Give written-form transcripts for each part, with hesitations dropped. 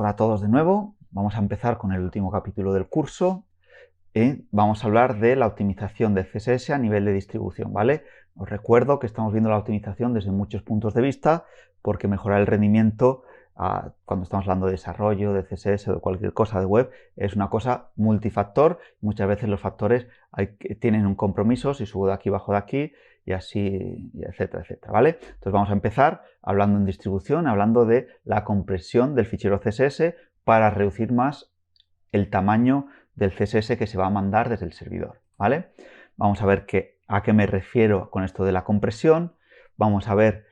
Hola a todos de nuevo. Vamos a empezar con el último capítulo del curso y vamos a hablar de la optimización de CSS a nivel de distribución, ¿vale? Os recuerdo que estamos viendo la optimización desde muchos puntos de vista porque mejorar el rendimiento cuando estamos hablando de desarrollo, de CSS o de cualquier cosa de web es una cosa multifactor. Muchas veces los factores tienen un compromiso, si subo de aquí, bajo de aquí y así, etcétera, etcétera, ¿vale? Entonces vamos a empezar hablando en distribución, hablando de la compresión del fichero CSS para reducir más el tamaño del CSS que se va a mandar desde el servidor, ¿vale? Vamos a ver a qué me refiero con esto de la compresión. Vamos a ver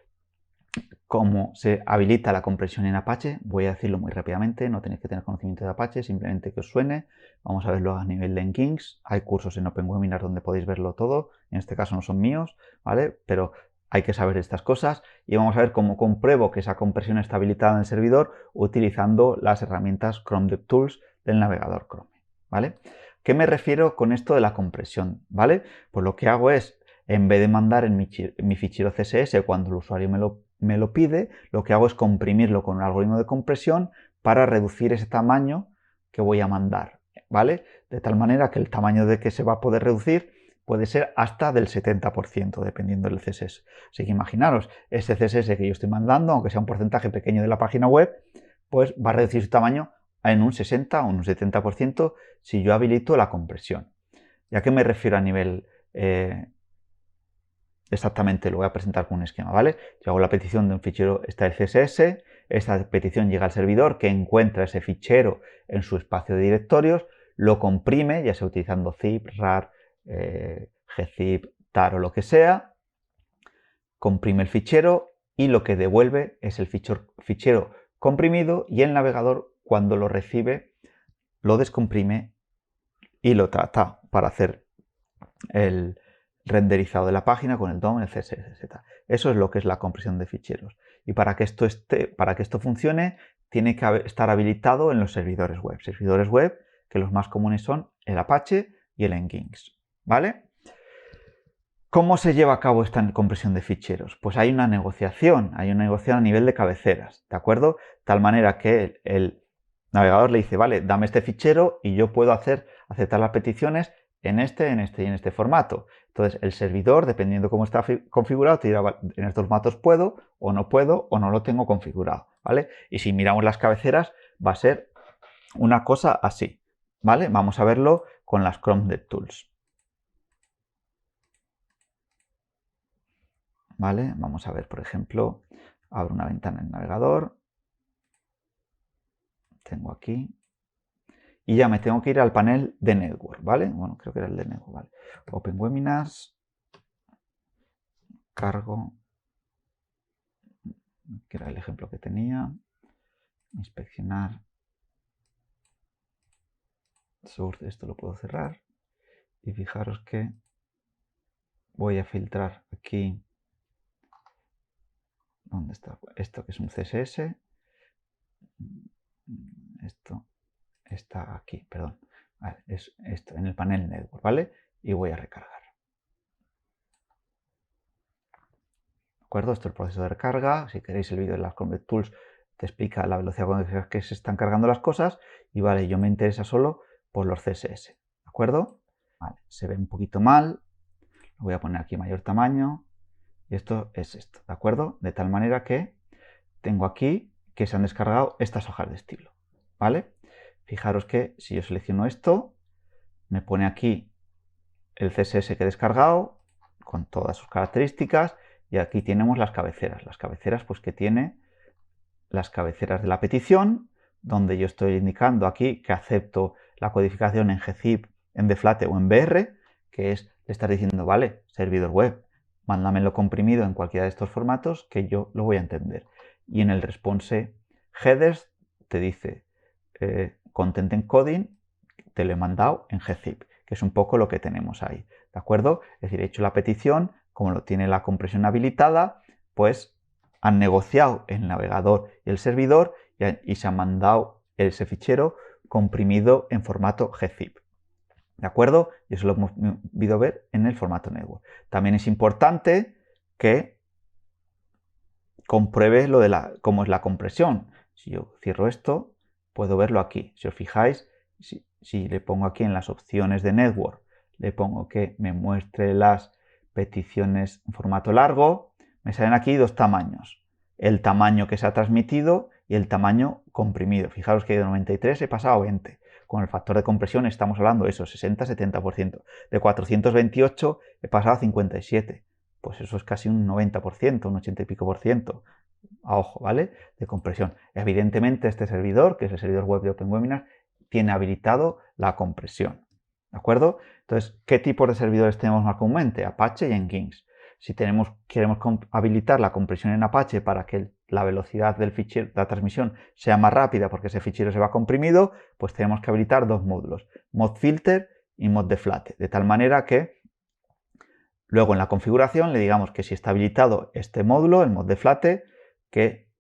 cómo se habilita la compresión en Apache. Voy a decirlo muy rápidamente, no tenéis que tener conocimiento de Apache, simplemente que os suene. Vamos a verlo a nivel de Nginx. Hay cursos en OpenWebinar donde podéis verlo todo. En este caso no son míos, ¿vale? Pero hay que saber estas cosas y vamos a ver cómo compruebo que esa compresión está habilitada en el servidor utilizando las herramientas Chrome DevTools del navegador Chrome, ¿vale? ¿Qué me refiero con esto de la compresión? ¿Vale? Pues lo que hago es, en vez de mandar en mi fichero CSS cuando el usuario me lo pide, lo que hago es comprimirlo con un algoritmo de compresión para reducir ese tamaño que voy a mandar, ¿vale? De tal manera que el tamaño de que se va a poder reducir puede ser hasta del 70%, dependiendo del CSS. Así que imaginaros, ese CSS que yo estoy mandando, aunque sea un porcentaje pequeño de la página web, pues va a reducir su tamaño en un 60 o un 70% si yo habilito la compresión. ¿Y a qué me refiero a nivel exactamente? Lo voy a presentar con un esquema, ¿vale? Yo hago la petición de un fichero, está el CSS, esta petición llega al servidor que encuentra ese fichero en su espacio de directorios, lo comprime, ya sea utilizando zip, rar, gzip, tar o lo que sea, comprime el fichero y lo que devuelve es el fichero comprimido y el navegador cuando lo recibe lo descomprime y lo trata para hacer el renderizado de la página con el DOM, el CSS, etc. Eso es lo que es la compresión de ficheros. Y para que esto funcione, tiene que estar habilitado en los servidores web. Servidores web que los más comunes son el Apache y el Nginx, ¿vale? ¿Cómo se lleva a cabo esta compresión de ficheros? Pues hay una negociación a nivel de cabeceras, ¿de acuerdo? De tal manera que el navegador le dice, vale, dame este fichero y yo puedo aceptar las peticiones en este y en este formato. Entonces el servidor, dependiendo cómo está configurado, te dirá, vale, en estos formatos puedo o no lo tengo configurado, ¿vale? Y si miramos las cabeceras va a ser una cosa así, ¿vale? Vamos a verlo con las Chrome DevTools. ¿Vale? Vamos a ver, por ejemplo, abro una ventana en el navegador, tengo aquí, y ya me tengo que ir al panel de Network, ¿vale? Bueno, creo que era el de Network, ¿vale? Open Webinars, cargo, que era el ejemplo que tenía, inspeccionar, source, esto lo puedo cerrar, y fijaros que voy a filtrar aquí, ¿dónde está? Esto que es un CSS, esto está aquí, perdón, vale, es esto en el panel Network, ¿vale? Y voy a recargar. ¿De acuerdo? Esto es el proceso de recarga. Si queréis el vídeo de las Chrome DevTools te explica la velocidad con que se están cargando las cosas. Y vale, yo me interesa solo por los CSS. ¿De acuerdo? Vale, se ve un poquito mal. Lo voy a poner aquí mayor tamaño. Y esto es esto, ¿de acuerdo? De tal manera que tengo aquí que se han descargado estas hojas de estilo. ¿Vale? Fijaros que si yo selecciono esto, me pone aquí el CSS que he descargado con todas sus características. Y aquí tenemos las cabeceras. Las cabeceras, pues que tiene las cabeceras de la petición, donde yo estoy indicando aquí que acepto la codificación en gzip, en dflate o en br, que es le estar diciendo, vale, servidor web, mándamelo comprimido en cualquiera de estos formatos que yo lo voy a entender. Y en el response headers te dice content encoding, te lo he mandado en gzip, que es un poco lo que tenemos ahí, ¿de acuerdo? Es decir, he hecho la petición, como lo tiene la compresión habilitada, pues han negociado el navegador y el servidor y se ha mandado ese fichero comprimido en formato gzip. ¿De acuerdo? Y eso lo hemos podido ver en el formato network. También es importante que compruebe cómo es la compresión. Si yo cierro esto, puedo verlo aquí. Si os fijáis, si le pongo aquí en las opciones de Network, le pongo que me muestre las peticiones en formato largo, me salen aquí dos tamaños. El tamaño que se ha transmitido y el tamaño comprimido. Fijaros que de 93 he pasado a 20. Con el factor de compresión estamos hablando de eso, 60-70%. De 428 he pasado a 57. Pues eso es casi un 90%, un 80 y pico por ciento. A ojo, ¿vale? De compresión. Evidentemente este servidor, que es el servidor web de OpenWebinar, tiene habilitado la compresión. ¿De acuerdo? Entonces, ¿qué tipos de servidores tenemos más comúnmente? Apache y Nginx. Si queremos habilitar la compresión en Apache para que la velocidad del fichero, de la transmisión sea más rápida porque ese fichero se va comprimido, pues tenemos que habilitar dos módulos, modfilter y moddeflate, de tal manera que luego en la configuración le digamos que si está habilitado este módulo, el moddeflate, que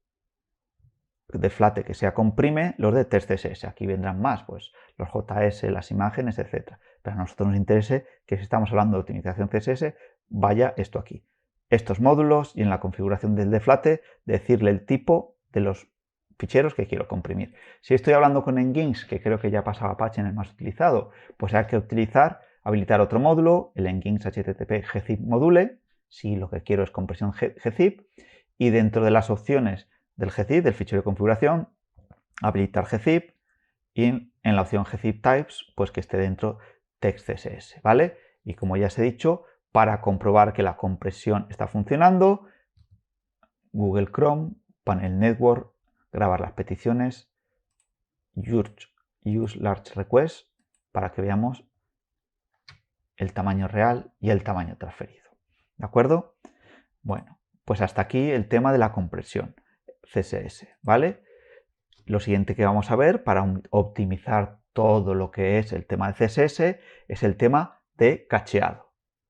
sea comprime los de test CSS. Aquí vendrán más, pues los JS, las imágenes, etc. Pero a nosotros nos interesa que si estamos hablando de optimización CSS, vaya esto aquí. Estos módulos y en la configuración del deflate decirle el tipo de los ficheros que quiero comprimir. Si estoy hablando con Nginx, que creo que ya pasaba Apache en el más utilizado, pues hay que habilitar otro módulo, el Nginx HTTP gzip module, si lo que quiero es compresión gzip, y dentro de las opciones del gzip, del fichero de configuración, habilitar gzip y en la opción gzip types, pues que esté dentro text CSS, ¿vale? Y como ya os he dicho, para comprobar que la compresión está funcionando, Google Chrome, panel network, grabar las peticiones, use large request, para que veamos el tamaño real y el tamaño transferido. ¿De acuerdo? Bueno, pues hasta aquí el tema de la compresión CSS, ¿vale? Lo siguiente que vamos a ver para optimizar todo lo que es el tema de CSS es el tema de cacheado.